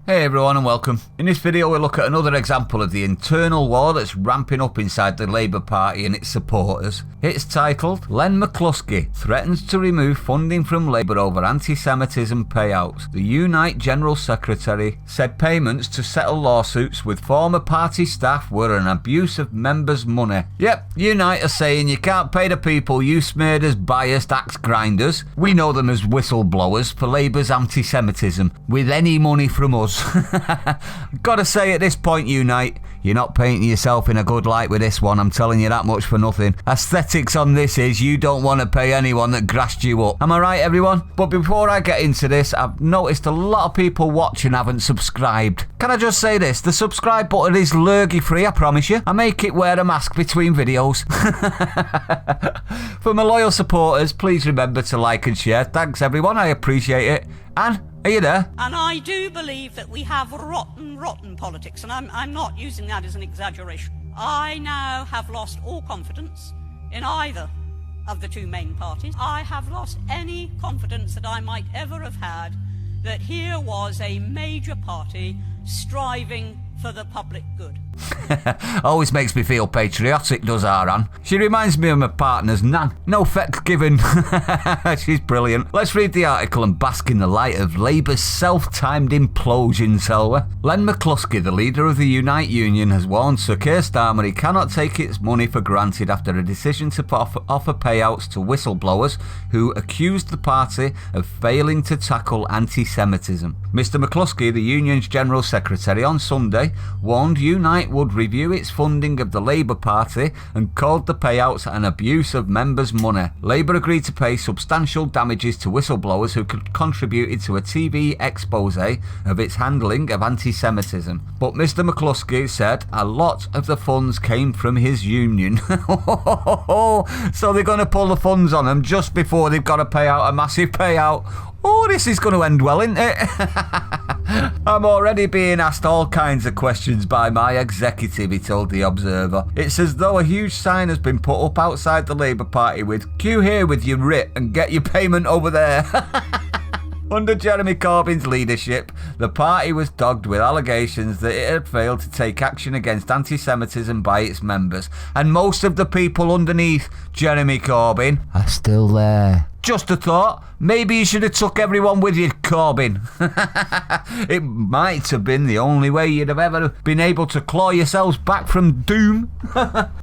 Hey everyone and welcome. In this video we'll look at another example of the internal war that's ramping up inside the Labour Party and its supporters. It's titled, Len McCluskey threatens to remove funding from Labour over anti-Semitism payouts. The Unite General Secretary said payments to settle lawsuits with former party staff were an abuse of members' money. Yep, Unite are saying you can't pay the people you smeared as biased axe grinders, we know them as whistleblowers, for Labour's anti-Semitism, with any money from us. Gotta say at this point, Unite, you're not painting yourself in a good light with this one, I'm telling you that much for nothing. Aesthetics on this is you don't want to pay anyone that grassed you up. Am I right, everyone? But before I get into this, I've noticed a lot of people watching haven't subscribed. Can I just say this? The subscribe button is lurgy free, I promise you. I make it wear a mask between videos. For my loyal supporters, please remember to like and share. Thanks everyone, I appreciate it. And are you there? And I do believe that we have rotten politics, and I'm not using that as an exaggeration. I now have lost all confidence in either of the two main parties. I have lost any confidence that I might ever have had that here was a major party striving for the public good. Always makes me feel patriotic, does Aran. She reminds me of my partner's nan. No feck given. She's brilliant. Let's read the article and bask in the light of Labour's self-timed implosion, shall we? Len McCluskey, the leader of the Unite Union, has warned Sir Keir Starmer he cannot take its money for granted after a decision to offer payouts to whistleblowers who accused the party of failing to tackle anti-Semitism. Mr McCluskey, the union's General Secretary, on Sunday warned Unite would review its funding of the Labour Party and called the payouts an abuse of members' money. Labour agreed to pay substantial damages to whistleblowers who contributed to a TV expose of its handling of anti-Semitism. But Mr McCluskey said a lot of the funds came from his union. So they're going to pull the funds on them just before they've got to pay out a massive payout. Oh, this is going to end well, isn't it? I'm already being asked all kinds of questions by my executive, he told The Observer. It's as though a huge sign has been put up outside the Labour Party with "Queue here with your writ and get your payment over there." Under Jeremy Corbyn's leadership, the party was dogged with allegations that it had failed to take action against anti-Semitism by its members, and most of the people underneath Jeremy Corbyn are still there. Just a thought, maybe you should have took everyone with you, Corbyn. It might have been the only way you'd have ever been able to claw yourselves back from doom.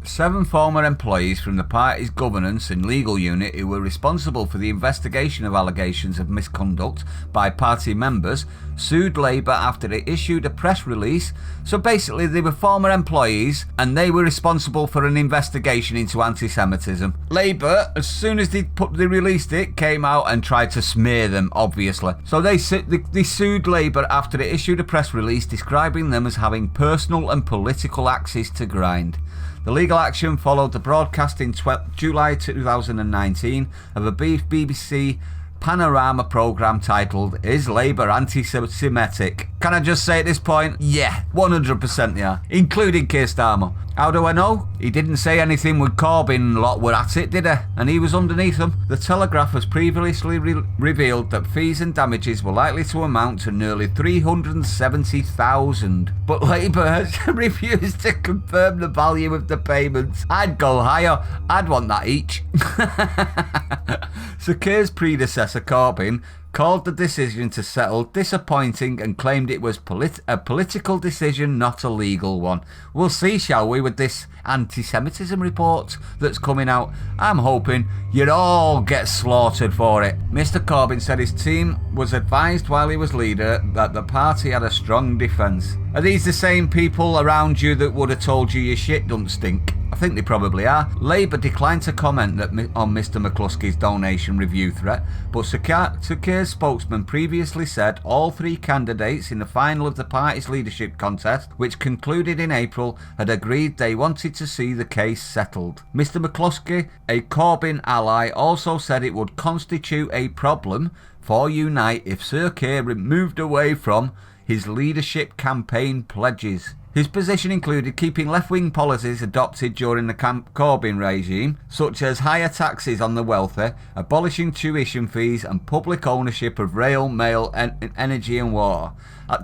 7 former employees from the party's governance and legal unit who were responsible for the investigation of allegations of misconduct by party members sued Labour after it issued a press release. So basically they were former employees and they were responsible for an investigation into anti-Semitism. Labour, as soon as they released it, came out and tried to smear them, obviously. So they sued Labour after it issued a press release describing them as having personal and political axes to grind. The legal action followed the broadcast in July 2019 of a BBC Panorama programme titled "Is Labour Anti-Semitic?" Can I just say at this point, yeah, 100% they are, including Keir Starmer. How do I know? He didn't say anything when Corbyn lot were at it, did he? And he was underneath them. The Telegraph has previously revealed that fees and damages were likely to amount to nearly 370,000. But Labour has refused to confirm the value of the payments. I'd go higher. I'd want that each. Sir Keir's predecessor, Corbyn, called the decision to settle disappointing and claimed it was a political decision, not a legal one. We'll see, shall we, with this anti-Semitism report that's coming out. I'm hoping you'd all get slaughtered for it. Mr Corbyn said his team was advised while he was leader that the party had a strong defence. Are these the same people around you that would have told you your shit don't stink? I think they probably are. Labour declined to comment on Mr McCluskey's donation review threat, but Sir Keir's spokesman previously said all 3 candidates in the final of the party's leadership contest, which concluded in April, had agreed they wanted to see the case settled. Mr McCluskey, a Corbyn ally, also said it would constitute a problem for Unite if Sir Keir moved away from his leadership campaign pledges. whose position included keeping left-wing policies adopted during the Corbyn regime, such as higher taxes on the wealthy, abolishing tuition fees and public ownership of rail, mail, energy and water.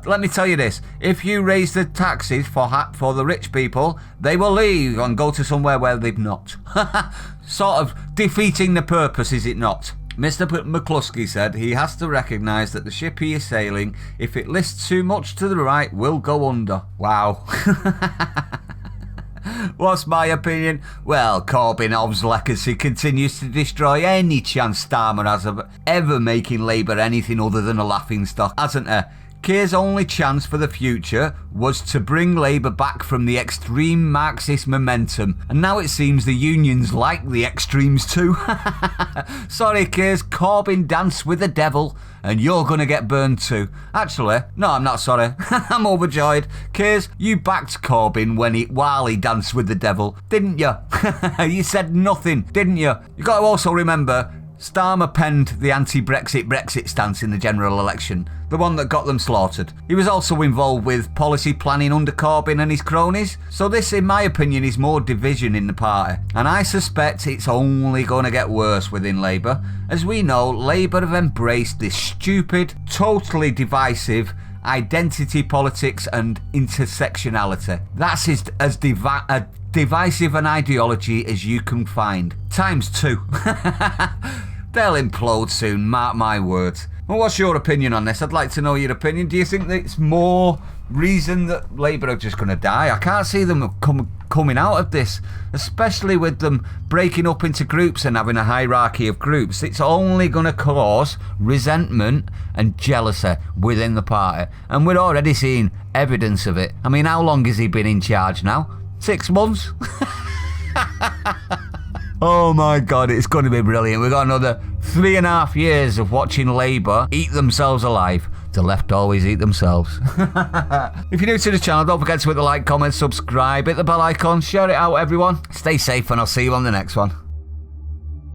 Let me tell you this, if you raise the taxes for the rich people, they will leave and go to somewhere where they've not. Sort of defeating the purpose, is it not? Mr. McCluskey said he has to recognise that the ship he is sailing, if it lists too much to the right, will go under. Wow. What's my opinion? Well, Corbyn's legacy continues to destroy any chance Starmer has of ever making Labour anything other than a laughingstock, hasn't there? Keir's only chance for the future was to bring Labour back from the extreme Marxist momentum, and now it seems the unions like the extremes too. Sorry Keir's, Corbyn danced with the devil, and you're gonna get burned too. Actually, no, I'm not sorry. I'm overjoyed. Keir's, you backed Corbyn while he danced with the devil, didn't you? You said nothing, didn't you? You got to also remember, Starmer penned the anti-Brexit stance in the general election, the one that got them slaughtered. He was also involved with policy planning under Corbyn and his cronies, so this, in my opinion, is more division in the party. And I suspect it's only going to get worse within Labour. As we know, Labour have embraced this stupid, totally divisive identity politics and intersectionality. That's as divisive an ideology as you can find. Times 2. They'll implode soon, mark my words. Well, what's your opinion on this? I'd like to know your opinion. Do you think that it's more reason that Labour are just going to die? I can't see them coming out of this, especially with them breaking up into groups and having a hierarchy of groups. It's only going to cause resentment and jealousy within the party, and we're already seeing evidence of it. I mean, how long has he been in charge now? 6 months? Oh my God, it's going to be brilliant. We've got another 3.5 years of watching Labour eat themselves alive. The left always eat themselves. If you're new to the channel, don't forget to hit the like, comment, subscribe, hit the bell icon, share it out everyone. Stay safe and I'll see you on the next one.